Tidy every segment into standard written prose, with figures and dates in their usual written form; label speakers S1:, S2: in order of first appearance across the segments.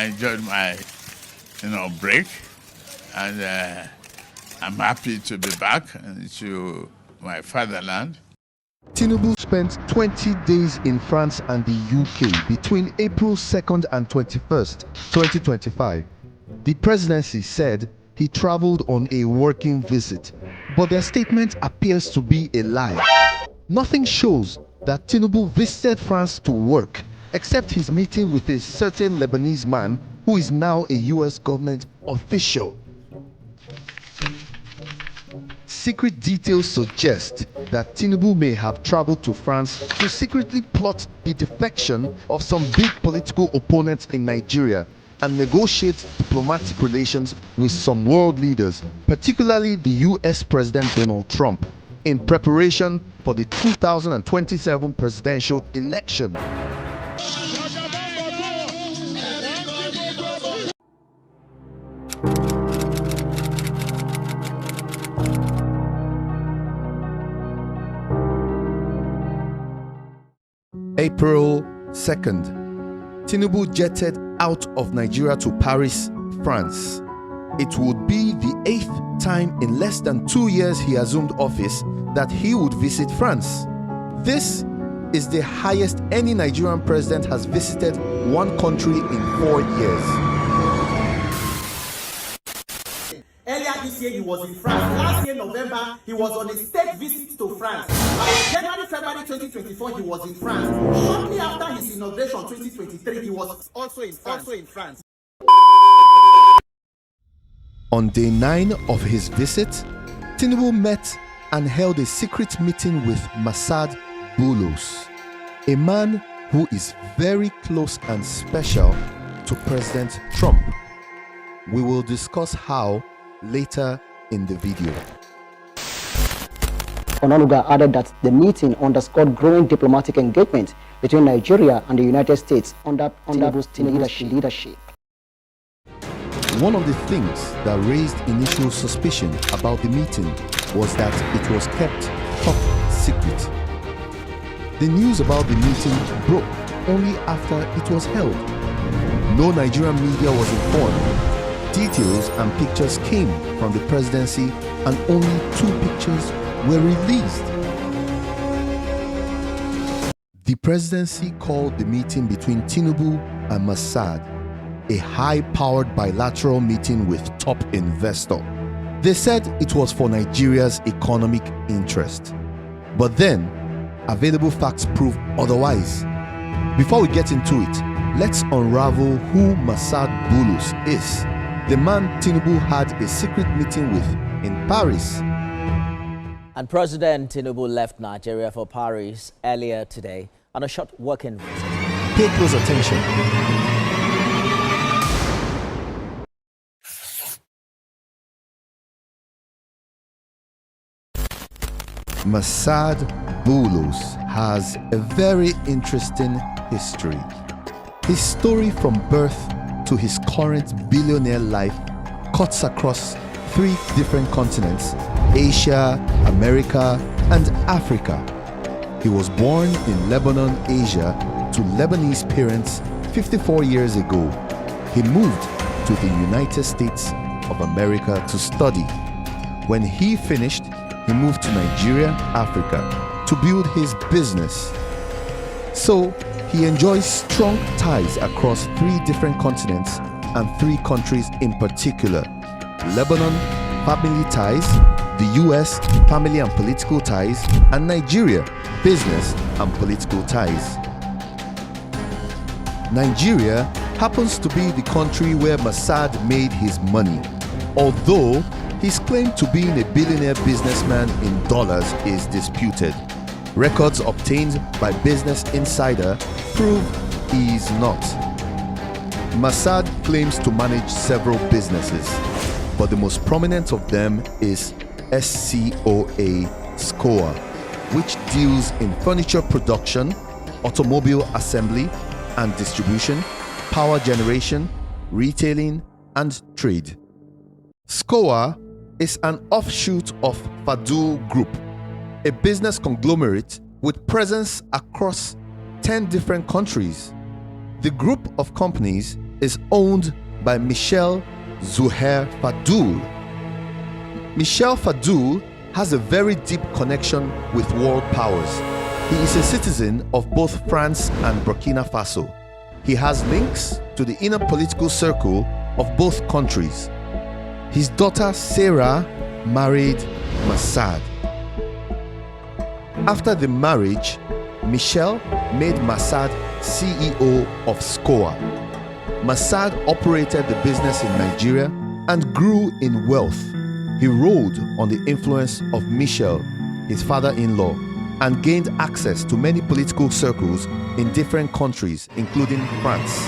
S1: enjoyed my, break, and I'm happy to be back to my fatherland.
S2: Tinubu spent 20 days in France and the UK between April 2nd and 21st, 2025. The presidency said he traveled on a working visit, but their statement appears to be a lie. Nothing shows that Tinubu visited France to work, except his meeting with a certain Lebanese man who is now a US government official. Secret details suggest that Tinubu may have traveled to France to secretly plot the defection of some big political opponents in Nigeria and negotiate diplomatic relations with some world leaders, particularly the US President Donald Trump, in preparation for the 2027 presidential election. April 2nd, Tinubu jetted out of Nigeria to Paris, France. It would be the 8th time in less than 2 years he assumed office that he would visit France. This is the highest any Nigerian president has visited one country in 4 years.
S3: Earlier this year, he was in France. Last year, November, he was on a state visit to France. January, February 2024, he was in France. Shortly after his inauguration, 2023, he was also in France.
S2: On day 9 of his visit, Tinubu met and held a secret meeting with Massad Boulos, a man who is very close and special to President Trump. We will discuss how later in the video.
S4: Onanuga added that the meeting underscored growing diplomatic engagement between Nigeria and the United States under Tinubu's leadership.
S2: One of the things that raised initial suspicion about the meeting was that it was kept top secret. The news about the meeting broke only after it was held. No Nigerian media was informed. Details and pictures came from the presidency and only 2 pictures were released. The presidency called the meeting between Tinubu and Massad a high-powered bilateral meeting with top investor. They said it was for Nigeria's economic interest. But then, available facts prove otherwise. Before we get into it, let's unravel who Massad Boulos is, the man Tinubu had a secret meeting with in Paris.
S5: And President Tinubu left Nigeria for Paris earlier today on a short working visit.
S2: Pay close attention. Massad Boulos has a very interesting history. His story from birth to his current billionaire life cuts across 3 different continents: Asia, America, and Africa. He was born in Lebanon, Asia, to Lebanese parents 54 years ago. He moved to the United States of America to study. When he finished, he moved to Nigeria, Africa, to build his business. So, he enjoys strong ties across 3 different continents and 3 countries in particular: Lebanon, family ties; the US, family and political ties; and Nigeria, business and political ties. Nigeria happens to be the country where Massad made his money, although his claim to being a billionaire businessman in dollars is disputed. Records obtained by Business Insider prove he is not. Massad claims to manage several businesses, but the most prominent of them is SCOA, which deals in furniture production, automobile assembly and distribution, power generation, retailing, and trade. SCOA is an offshoot of Fadul Group, a business conglomerate with presence across 10 different countries. The group of companies is owned by Michel Zuhair Fadul. Michel Fadul has a very deep connection with world powers. He is a citizen of both France and Burkina Faso. He has links to the inner political circle of both countries. His daughter Sarah married Massad. After the marriage, Michel made Massad CEO of SCOA. Massad operated the business in Nigeria and grew in wealth. He rode on the influence of Michel, his father-in-law, and gained access to many political circles in different countries, including France.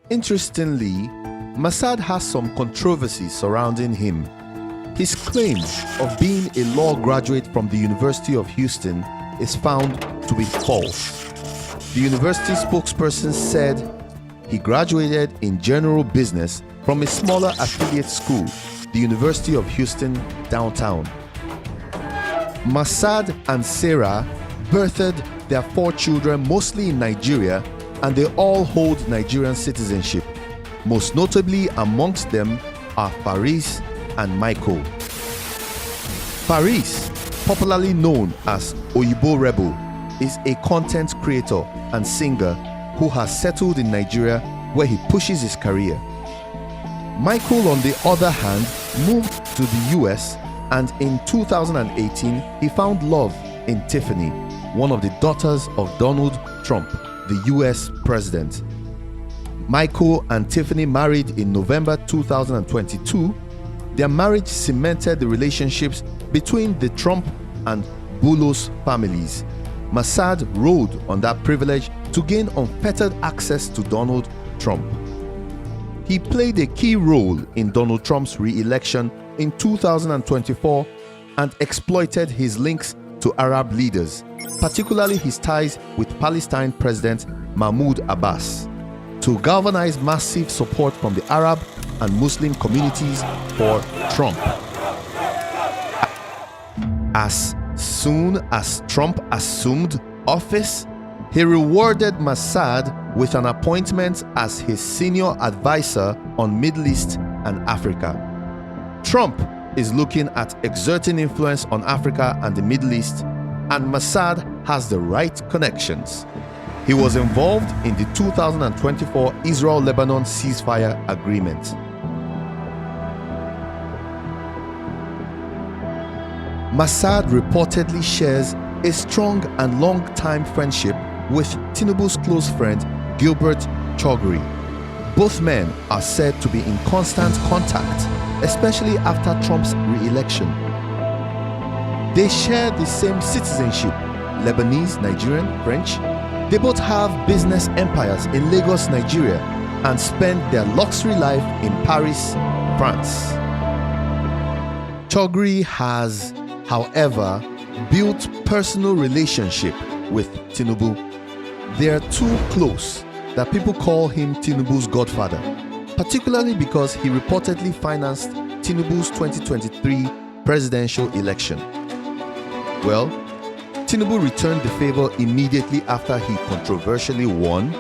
S2: Interestingly, Massad has some controversies surrounding him. His claim of being a law graduate from the University of Houston is found to be false. The university spokesperson said he graduated in general business from a smaller affiliate school, the University of Houston downtown. Massad and Sarah birthed their 4 children mostly in Nigeria, and they all hold Nigerian citizenship. Most notably amongst them are Faris and Michael. Faris, popularly known as Oyibo Rebel, is a content creator and singer who has settled in Nigeria where he pushes his career. Michael, on the other hand, moved to the US, and in 2018 he found love in Tiffany, one of the daughters of Donald Trump, the US president. Michael and Tiffany married in November 2022. Their marriage cemented the relationships between the Trump and Boulos families. Massad rode on that privilege to gain unfettered access to Donald Trump. He played a key role in Donald Trump's re-election in 2024 and exploited his links to Arab leaders, particularly his ties with Palestine President Mahmoud Abbas, to galvanize massive support from the Arab and Muslim communities for Trump. As soon as Trump assumed office, he rewarded Massad with an appointment as his senior advisor on Middle East and Africa. Trump is looking at exerting influence on Africa and the Middle East, and Massad has the right connections. He was involved in the 2024 Israel-Lebanon ceasefire agreement. Massad reportedly shares a strong and long-time friendship with Tinubu's close friend Gilbert Chogri. Both men are said to be in constant contact, especially after Trump's re-election. They share the same citizenship, Lebanese, Nigerian, French. They both have business empires in Lagos, Nigeria, and spend their luxury life in Paris, France. Chogri has, however, built personal relationship with Tinubu. They are too close that people call him Tinubu's godfather, particularly because he reportedly financed Tinubu's 2023 presidential election. Well, Tinubu returned the favor immediately after he controversially won.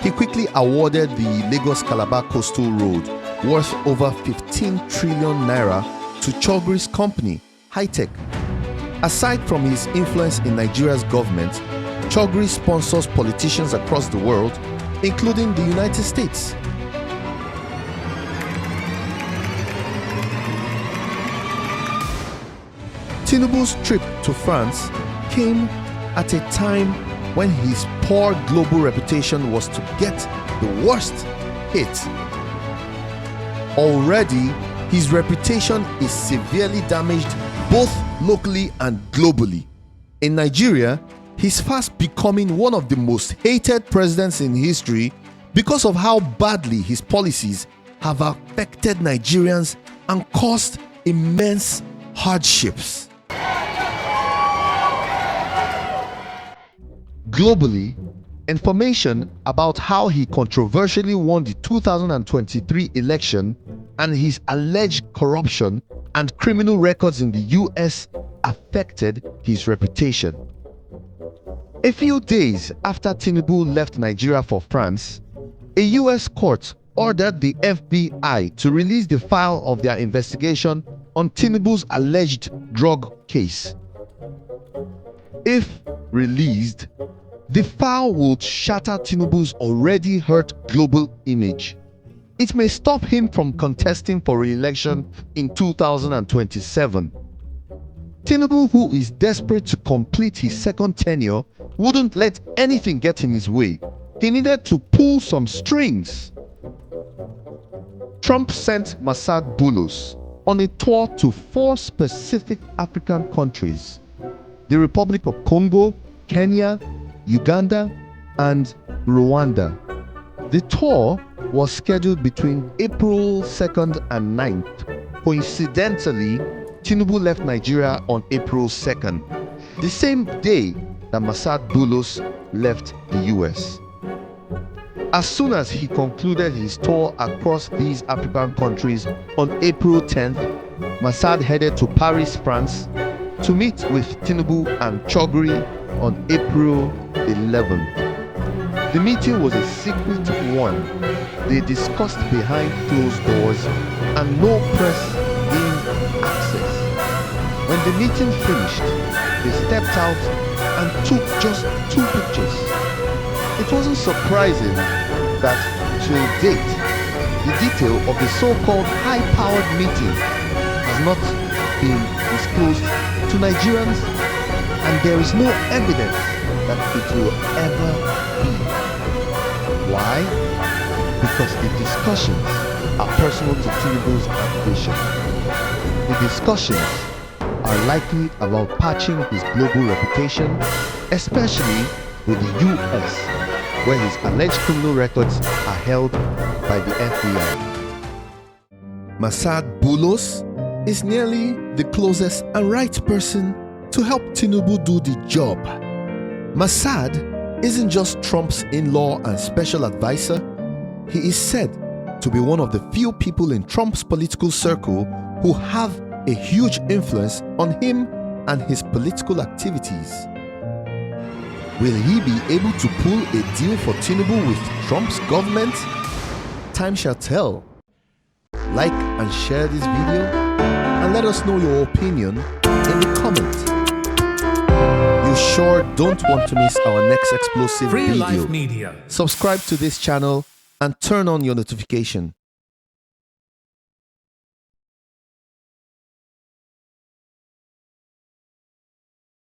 S2: He quickly awarded the Lagos-Calabar Coastal Road, worth over 15 trillion naira, to Chogri's company, Hightech. Aside from his influence in Nigeria's government, Chogri sponsors politicians across the world, including the United States. Tinubu's trip to France came at a time when his poor global reputation was to get the worst hit. Already, his reputation is severely damaged both locally and globally. In Nigeria, he's fast becoming one of the most hated presidents in history because of how badly his policies have affected Nigerians and caused immense hardships. Globally, information about how he controversially won the 2023 election and his alleged corruption and criminal records in the US affected his reputation. A few days after Tinubu left Nigeria for France, A US court ordered the FBI to release the file of their investigation on Tinubu's alleged drug case. If released, the file would shatter Tinubu's already hurt global image. It may stop him from contesting for re-election in 2027. Tinubu, who is desperate to complete his second tenure, wouldn't let anything get in his way. He needed to pull some strings. Trump sent Massad Boulos on a tour to 4 specific African countries: the Republic of Congo, Kenya, Uganda, and Rwanda. The tour was scheduled between April 2nd and 9th. Coincidentally, Tinubu left Nigeria on April 2nd, the same day that Massad Boulos left the US. As soon as he concluded his tour across these African countries on April 10th, Massad headed to Paris, France, to meet with Tinubu and Chogri on April 11th. The meeting was a secret one. They discussed behind closed doors and no press gained access. When the meeting finished, they stepped out and took just 2 pictures. It wasn't surprising that, till date, the detail of the so-called high-powered meeting has not been disclosed to Nigerians, and there is no evidence that it will ever be. Why? Because the discussions are personal to Tinubu's ambition. The discussions are likely about patching his global reputation, especially with the US, where his alleged criminal records are held by the FBI. Massad Boulos is nearly the closest and right person to help Tinubu do the job. Massad isn't just Trump's in-law and special advisor. He is said to be one of the few people in Trump's political circle who have a huge influence on him and his political activities. Will he be able to pull a deal for Tinubu with Trump's government? Time shall tell. Like and share this video and let us know your opinion in the comments. You sure don't want to miss our next explosive
S6: Free
S2: video.
S6: Life Media.
S2: Subscribe to this channel and turn on your notification.